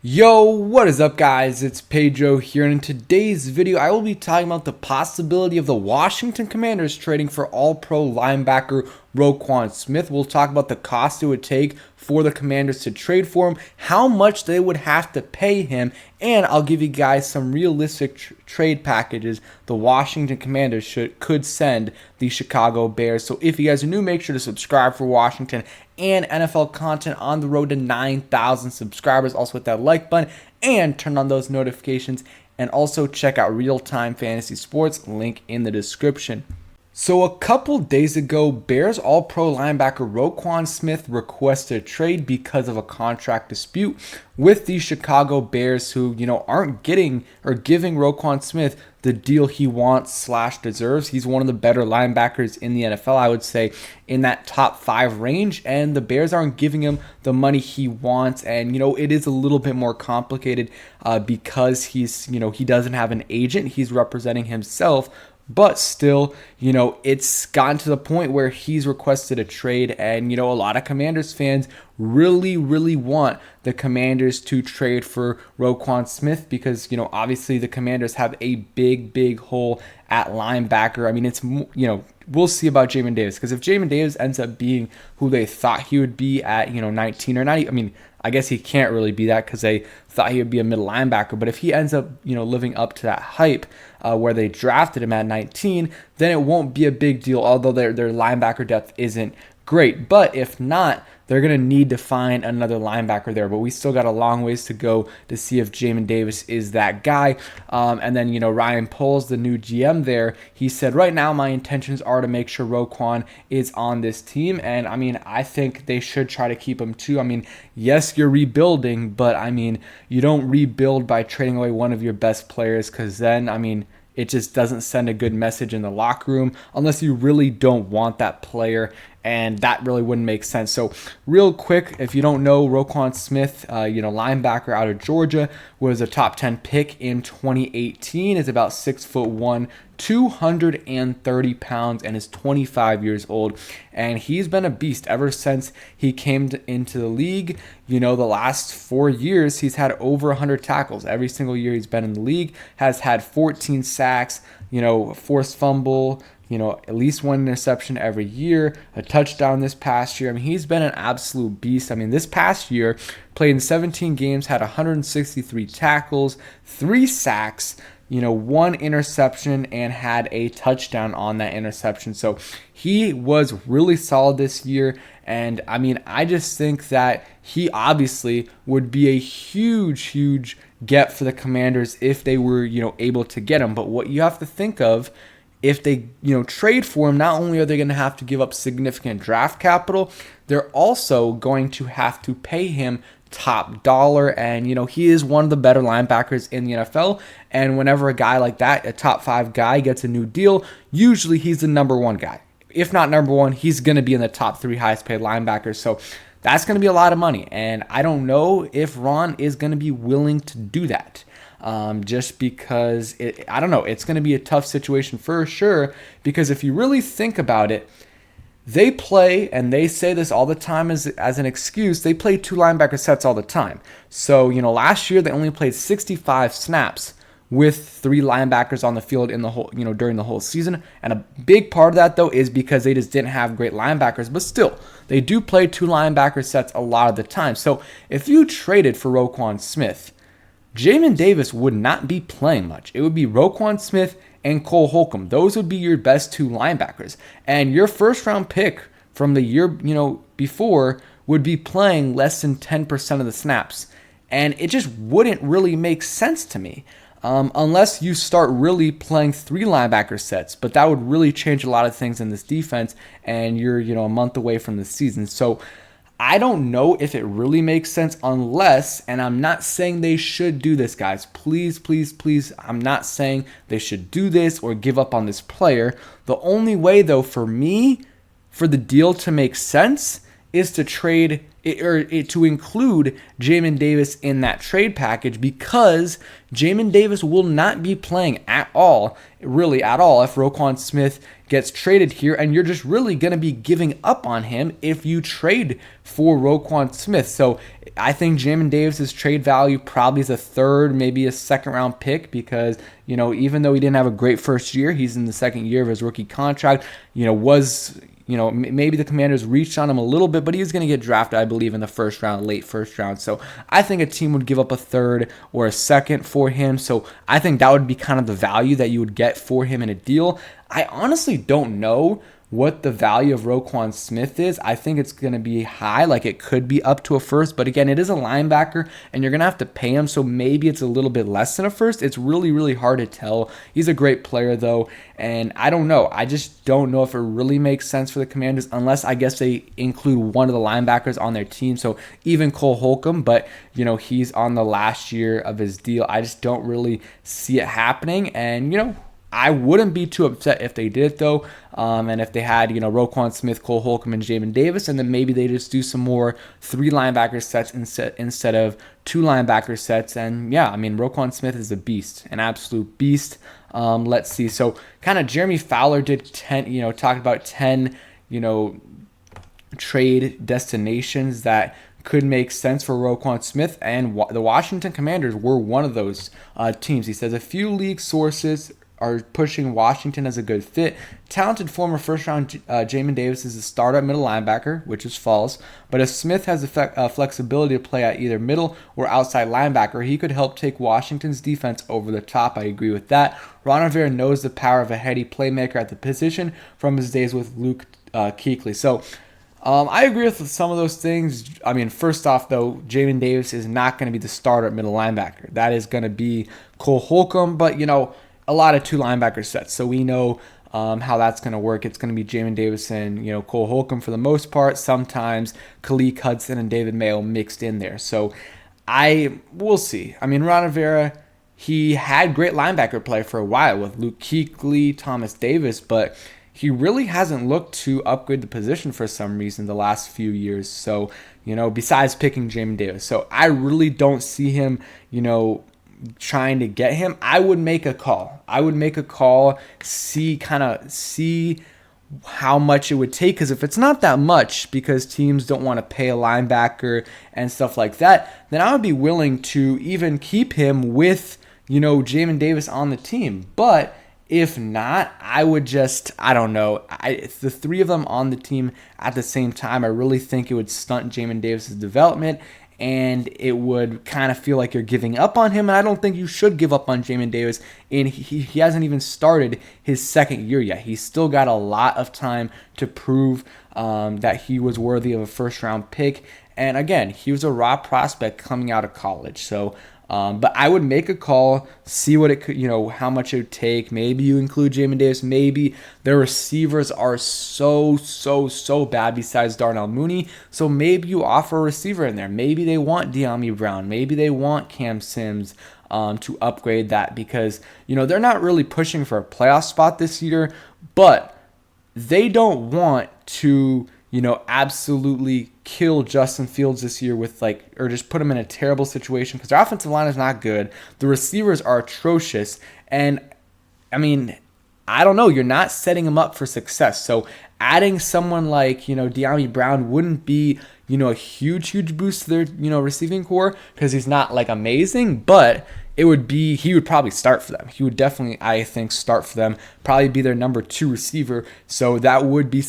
Yo, what is up guys? It's Pedro here, and in today's video I will be talking about the possibility of the Washington Commanders trading for all-pro linebacker Roquan Smith. We'll talk about the cost it would take for the Commanders to trade for him, how much they would have to pay him, and I'll give you guys some realistic trade packages the Washington Commanders could send the Chicago Bears. So if you guys are new, make sure to subscribe for Washington and NFL content on the road to 9,000 subscribers. Also hit that like button and turn on those notifications, and also check out Real Time Fantasy Sports, link in the description. So a couple days ago, Bears All-Pro linebacker Roquan Smith requested a trade because of a contract dispute with the Chicago Bears, who, aren't getting or giving Roquan Smith the deal he wants / deserves. He's one of the better linebackers in the NFL, I would say, in that top 5 range, and the Bears aren't giving him the money he wants. And, it is a little bit more complicated because he doesn't have an agent. He's representing himself. But still, it's gotten to the point where he's requested a trade, and, a lot of Commanders fans really, really want the Commanders to trade for Roquan Smith because, obviously the Commanders have a big hole at linebacker. I mean, it's, we'll see about Jamin Davis, because if Jamin Davis ends up being who they thought he would be at, 19 or 90, I mean, I guess he can't really be that because they thought he would be a middle linebacker. But if he ends up, living up to that hype where they drafted him at 19, then it won't be a big deal, although their linebacker depth isn't great. But if not, they're going to need to find another linebacker there. But we still got a long ways to go to see if Jamin Davis is that guy. And then, Ryan Poles, the new GM there, he said, right now my intentions are to make sure Roquan is on this team. And, I think they should try to keep him too. Yes, you're rebuilding, but, you don't rebuild by trading away one of your best players, because then, it just doesn't send a good message in the locker room unless you really don't want that player, and that really wouldn't make sense. So real quick, if you don't know, Roquan Smith, linebacker out of Georgia, was a top 10 pick in 2018, is about 6'1", 230 pounds, and is 25 years old. And he's been a beast ever since he came into the league. The last 4 years, he's had over 100 tackles. Every single year he's been in the league, has had 14 sacks, forced fumble, at least one interception every year, a touchdown this past year. He's been an absolute beast. This past year, played in 17 games, had 163 tackles, 3 sacks, one interception, and had a touchdown on that interception. So he was really solid this year. And I just think that he obviously would be a huge get for the Commanders if they were, able to get him. But what you have to think of, if they, trade for him, not only are they going to have to give up significant draft capital, they're also going to have to pay him top dollar. And, he is one of the better linebackers in the NFL. And whenever a guy like that, a top 5 guy, gets a new deal, usually he's the number 1 guy. If not number 1, he's going to be in the top 3 highest paid linebackers. So that's going to be a lot of money. And I don't know if Ron is going to be willing to do that. Just because, I don't know, it's going to be a tough situation for sure. Because if you really think about it, they play, and they say this all the time as an excuse, they play 2 linebacker sets all the time. So, last year they only played 65 snaps with 3 linebackers on the field in the whole, during the whole season. And a big part of that, though, is because they just didn't have great linebackers. But still, they do play 2 linebacker sets a lot of the time. So if you traded for Roquan Smith, Jamin Davis would not be playing much. It would be Roquan Smith and Cole Holcomb. Those would be your best 2 linebackers. And your first round pick from the year, before would be playing less than 10% of the snaps. And it just wouldn't really make sense to me. Unless you start really playing 3 linebacker sets, but that would really change a lot of things in this defense, and you're, a month away from the season. So I don't know if it really makes sense unless, and I'm not saying they should do this, guys. Please, I'm not saying they should do this or give up on this player. The only way, though, for me, for the deal to make sense is to trade to include Jamin Davis in that trade package, because Jamin Davis will not be playing at all, really at all, if Roquan Smith gets traded here, and you're just really going to be giving up on him if you trade for Roquan Smith. So I think Jamin Davis's trade value probably is a third, maybe a second round pick, because, even though he didn't have a great first year, he's in the second year of his rookie contract, maybe the Commanders reached on him a little bit, but he's going to get drafted, I believe, in the first round, late first round. So I think a team would give up a third or a second for him. So I think that would be kind of the value that you would get for him in a deal. I honestly don't know what the value of Roquan Smith is. I think it's going to be high, like it could be up to a first, but again, it is a linebacker and you're going to have to pay him, so maybe it's a little bit less than a first. It's really, really hard to tell. He's a great player though, and I don't know. I just don't know if it really makes sense for the Commanders, unless I guess they include one of the linebackers on their team, so even Cole Holcomb, but he's on the last year of his deal. I just don't really see it happening, and I wouldn't be too upset if they did it though, and if they had Roquan Smith, Cole Holcomb, and Jamin Davis, and then maybe they just do some more 3 linebacker sets instead of 2 linebacker sets. And yeah, I mean, Roquan Smith is a beast, an absolute beast. Let's see. So kind of Jeremy Fowler did 10, talked about 10, trade destinations that could make sense for Roquan Smith, and the Washington Commanders were one of those teams. He says a few league sources are pushing Washington as a good fit. Talented former first-round Jamin Davis is a startup middle linebacker, which is false. But if Smith has the flexibility to play at either middle or outside linebacker, he could help take Washington's defense over the top. I agree with that. Ron Rivera knows the power of a heady playmaker at the position from his days with Luke Kuechly. So I agree with some of those things. I mean, first off, though, Jamin Davis is not going to be the starter at middle linebacker. That is going to be Cole Holcomb, but, a lot of 2 linebacker sets, so we know how that's going to work. It's going to be Jamin Davis and Cole Holcomb for the most part. Sometimes Khaleke Hudson and David Mayo mixed in there. So we'll see. I mean, Ron Rivera, he had great linebacker play for a while with Luke Kuechly, Thomas Davis, but he really hasn't looked to upgrade the position for some reason the last few years. So besides picking Jamin Davis, so I really don't see him trying to get him. I would make a call. See how much it would take, because if it's not that much, because teams don't want to pay a linebacker and stuff like that, then I would be willing to even keep him with Jamin Davis on the team. But if not, I don't know. The 3 of them on the team at the same time, I really think it would stunt Jamin Davis's development, and it would kind of feel like you're giving up on him. And I don't think you should give up on Jamin Davis. And he hasn't even started his second year yet. He's still got a lot of time to prove that he was worthy of a first-round pick. And again, he was a raw prospect coming out of college. So, but I would make a call, see what it could, how much it would take. Maybe you include Jamin Davis. Maybe their receivers are so bad besides Darnell Mooney. So maybe you offer a receiver in there. Maybe they want De'Ami Brown. Maybe they want Cam Sims to upgrade that, because, they're not really pushing for a playoff spot this year, but they don't want to absolutely kill Justin Fields this year with or just put him in a terrible situation, because their offensive line is not good. The receivers are atrocious. And I mean, I don't know. You're not setting them up for success. So adding someone like, De'Ami Brown wouldn't be, a huge boost to their, receiving core, because he's not amazing, but he would probably start for them. He would definitely, I think, start for them, probably be their number 2 receiver. So that would be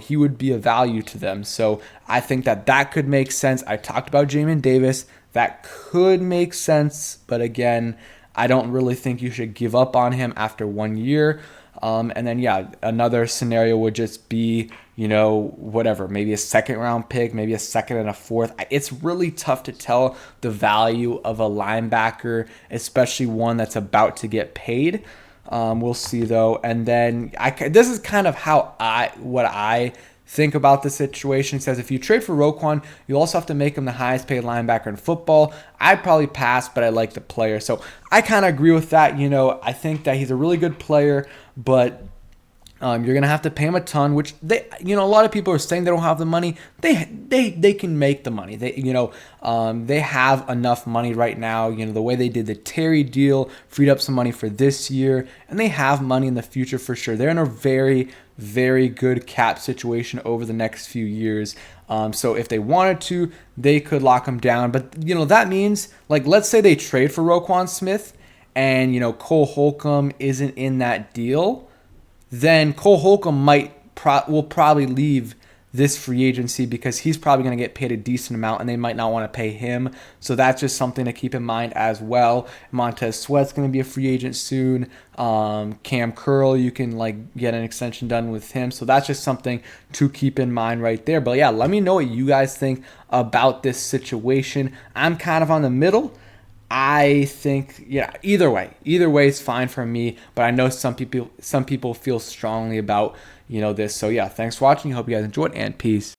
he would be a value to them. So I think that could make sense. I talked about Jamin Davis. That could make sense. But again, I don't really think you should give up on him after 1 year. And then, another scenario would just be, whatever, maybe a second round pick, maybe a second and a fourth. It's really tough to tell the value of a linebacker, especially one that's about to get paid. We'll see though. And then this is kind of what I think about the situation. It says if you trade for Roquan, you also have to make him the highest paid linebacker in football. I'd probably pass, but I like the player. So I kind of agree with that. I think that he's a really good player, but You're gonna have to pay him a ton, which a lot of people are saying they don't have the money. They can make the money. They have enough money right now. The way they did the Terry deal freed up some money for this year, and they have money in the future for sure. They're in a very, very good cap situation over the next few years. So if they wanted to, they could lock him down. But that means, like, let's say they trade for Roquan Smith, and Cole Holcomb isn't in that deal, then Cole Holcomb will probably leave this free agency because he's probably going to get paid a decent amount, and they might not want to pay him. So that's just something to keep in mind as well. Montez Sweat's going to be a free agent soon. Cam Curl, you can get an extension done with him. So that's just something to keep in mind right there. But yeah, let me know what you guys think about this situation. I'm kind of on the middle. I think, either way is fine for me, but I know some people feel strongly about, this. So yeah, thanks for watching. Hope you guys enjoyed, and peace.